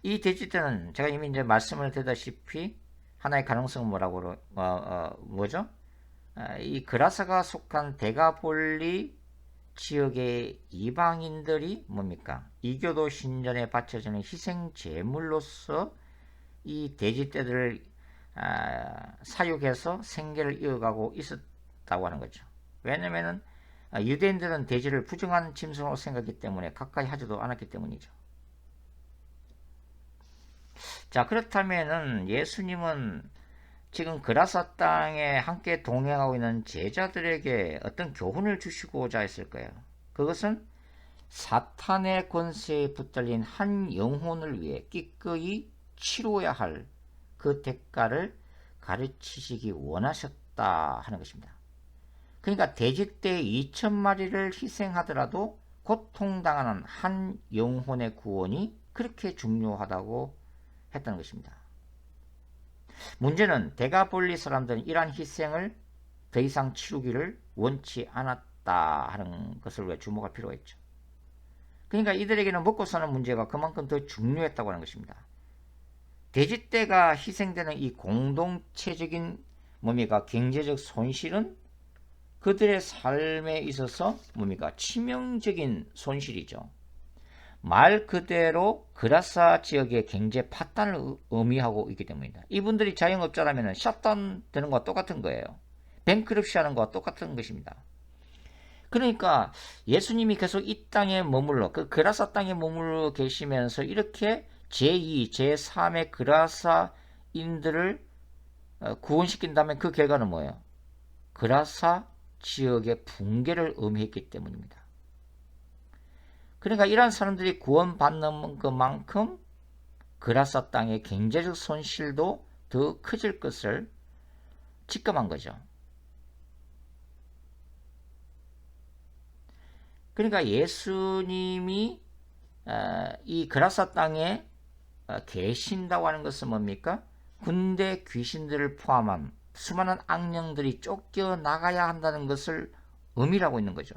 이 돼지떼는 제가 이미 이제 말씀을 드렸다시피 하나의 가능성은 뭐죠? 이 그라사가 속한 데가볼리 지역의 이방인들이 뭡니까? 이교도 신전에 바쳐지는 희생 제물로서 이 돼지떼들을 사육해서 생계를 이어가고 있었다고 하는 거죠. 왜냐면은 유대인들은 돼지를 부정한 짐승으로 생각했기 때문에 가까이 하지도 않았기 때문이죠. 자, 그렇다면은 예수님은 지금 그라사 땅에 함께 동행하고 있는 제자들에게 어떤 교훈을 주시고자 했을 거예요. 그것은 사탄의 권세에 붙들린 한 영혼을 위해 기꺼이 치러야 할 그 대가를 가르치시기 원하셨다 하는 것입니다. 그러니까 돼지떼 2,000마리를 희생하더라도 고통당하는 한 영혼의 구원이 그렇게 중요하다고 했다는 것입니다. 문제는 데가볼리 사람들은 이러한 희생을 더 이상 치르기를 원치 않았다 하는 것을 우리가 주목할 필요가 있죠. 그러니까 이들에게는 먹고 사는 문제가 그만큼 더 중요했다고 하는 것입니다. 돼지떼가 희생되는 이 공동체적인 경제적 손실은 그들의 삶에 있어서 치명적인 손실이죠. 말 그대로 그라사 지역의 경제 파탄을 의미하고 있기 때문입니다. 이분들이 자영업자라면 셧다운 되는 것과 똑같은 거예요. 뱅크럽시 하는 것과 똑같은 것입니다. 그러니까 예수님이 계속 이 땅에 머물러 그 그라사 땅에 머물러 계시면서 이렇게 제2, 제3의 그라사인들을 구원시킨다면 그 결과는 뭐예요? 그라사 지역의 붕괴를 의미했기 때문입니다. 그러니까 이러한 사람들이 구원받는 것만큼 그라사 땅의 경제적 손실도 더 커질 것을 직감한 거죠. 그러니까 예수님이 이 그라사 땅에 계신다고 하는 것은 뭡니까? 군대 귀신들을 포함한 수많은 악령들이 쫓겨나가야 한다는 것을 의미하고 있는 거죠.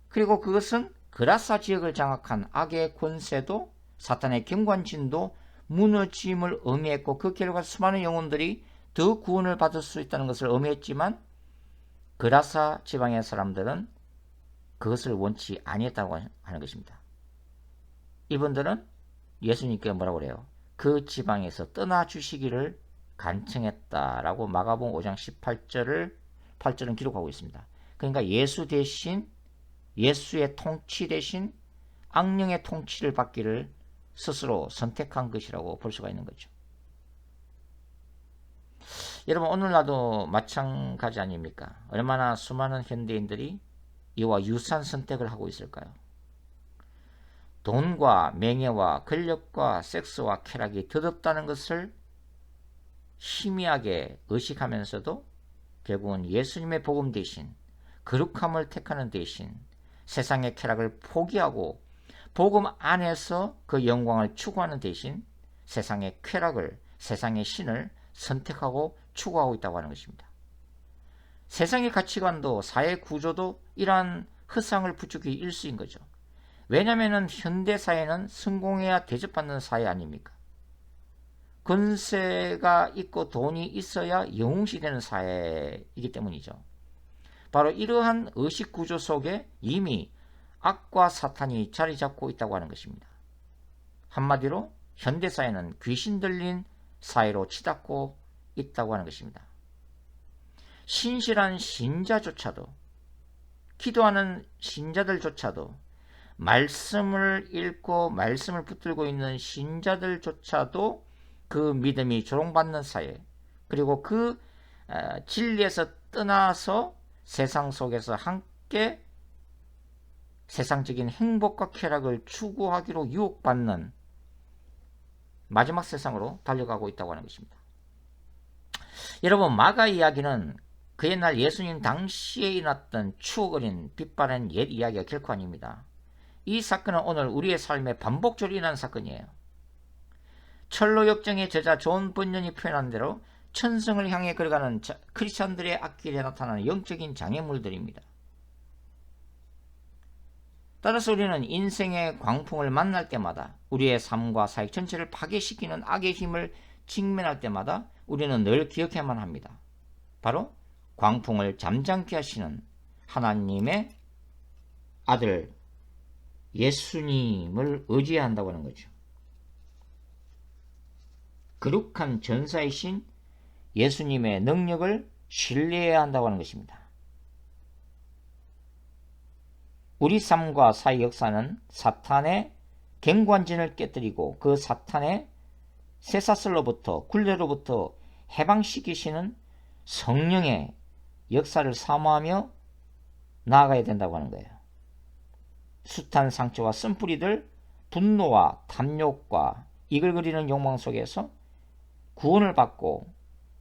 그리고 그것은 그라사 지역을 장악한 악의 권세도 사탄의 경관진도 무너짐을 의미했고 그 결과 수많은 영혼들이 더 구원을 받을 수 있다는 것을 의미했지만 그라사 지방의 사람들은 그것을 원치 아니했다고 하는 것입니다. 이분들은 예수님께 뭐라고 그래요? 그 지방에서 떠나주시기를 간청했다라고 마가복음 5장 8절은 기록하고 있습니다. 그러니까 예수 대신 예수의 통치 대신 악령의 통치를 받기를 스스로 선택한 것이라고 볼 수가 있는 거죠. 여러분, 오늘날도 마찬가지 아닙니까? 얼마나 수많은 현대인들이 이와 유사한 선택을 하고 있을까요? 돈과 명예와 권력과 섹스와 쾌락이 덧없다는 것을 희미하게 의식하면서도 결국은 예수님의 복음 대신 거룩함을 택하는 대신 세상의 쾌락을 포기하고 복음 안에서 그 영광을 추구하는 대신 세상의 쾌락을, 세상의 신을 선택하고 추구하고 있다고 하는 것입니다. 세상의 가치관도 사회 구조도 이러한 허상을 부추기 일수인 거죠. 왜냐하면 현대사회는 성공해야 대접받는 사회 아닙니까? 권세가 있고 돈이 있어야 영웅시되는 사회이기 때문이죠. 바로 이러한 의식구조 속에 이미 악과 사탄이 자리 잡고 있다고 하는 것입니다. 한마디로 현대사회는 귀신 들린 사회로 치닫고 있다고 하는 것입니다. 신실한 신자조차도, 기도하는 신자들조차도, 말씀을 읽고 말씀을 붙들고 있는 신자들조차도 그 믿음이 조롱받는 사회, 그리고 그 진리에서 떠나서 세상 속에서 함께 세상적인 행복과 쾌락을 추구하기로 유혹받는 마지막 세상으로 달려가고 있다고 하는 것입니다. 여러분, 마가 이야기는 그 옛날 예수님 당시에 일어났던 추억 어린 빛바랜 옛 이야기가 결코 아닙니다. 이 사건은 오늘 우리의 삶에 반복적으로 일어난 사건이에요. 철로 역정의 저자 존 번연이 표현한 대로 천성을 향해 걸어가는 크리스천들의 앞길에 나타나는 영적인 장애물들입니다. 따라서 우리는 인생의 광풍을 만날 때마다, 우리의 삶과 사역 전체를 파괴시키는 악의 힘을 직면할 때마다 우리는 늘 기억해야만 합니다. 바로 광풍을 잠잠케 하시는 하나님의 아들 예수님을 의지해야 한다고 하는 거죠. 거룩한 전사이신 예수님의 능력을 신뢰해야 한다고 하는 것입니다. 우리 삶과 사회 역사는 사탄의 갱관진을 깨뜨리고 그 사탄의 쇠사슬로부터, 굴레로부터 해방시키시는 성령의 역사를 사모하며 나아가야 된다고 하는 거예요. 숱한 상처와 쓴뿌리들, 분노와 탐욕과 이글거리는 욕망 속에서 구원을 받고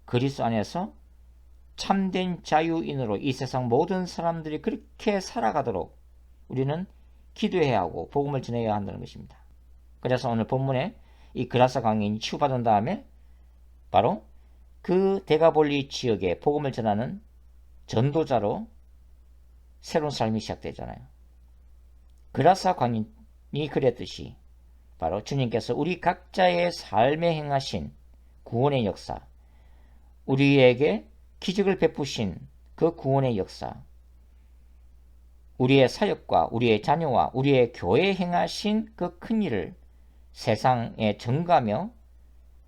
그리스도 안에서 참된 자유인으로 이 세상 모든 사람들이 그렇게 살아가도록 우리는 기도해야 하고 복음을 전해야 한다는 것입니다. 그래서 오늘 본문에 이 그라사 강인이 치유받은 다음에 바로 그 데가볼리 지역에 복음을 전하는 전도자로 새로운 삶이 시작되잖아요. 그라사 광인이 그랬듯이 바로 주님께서 우리 각자의 삶에 행하신 구원의 역사, 우리에게 기적을 베푸신 그 구원의 역사, 우리의 사역과 우리의 자녀와 우리의 교회에 행하신 그 큰 일을 세상에 전가하며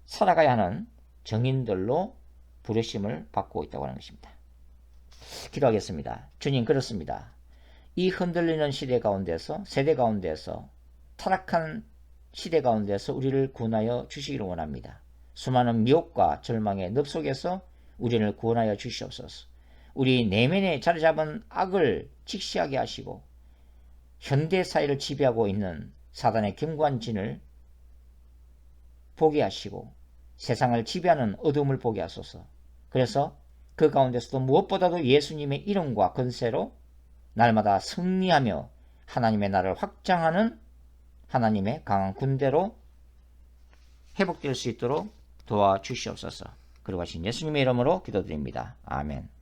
살아가야 하는 정인들로 부르심을 받고 있다고 하는 것입니다. 기도하겠습니다. 주님, 그렇습니다. 이 흔들리는 시대 가운데서, 세대 가운데서, 타락한 시대 가운데서 우리를 구원하여 주시기를 원합니다. 수많은 미혹과 절망의 늪 속에서 우리를 구원하여 주시옵소서. 우리 내면에 자리 잡은 악을 직시하게 하시고 현대 사회를 지배하고 있는 사단의 경관진을 보게 하시고 세상을 지배하는 어둠을 보게 하소서. 그래서 그 가운데서도 무엇보다도 예수님의 이름과 권세로 날마다 승리하며 하나님의 나라를 확장하는 하나님의 강한 군대로 회복될 수 있도록 도와주시옵소서. 그러고 하신 예수님의 이름으로 기도드립니다. 아멘.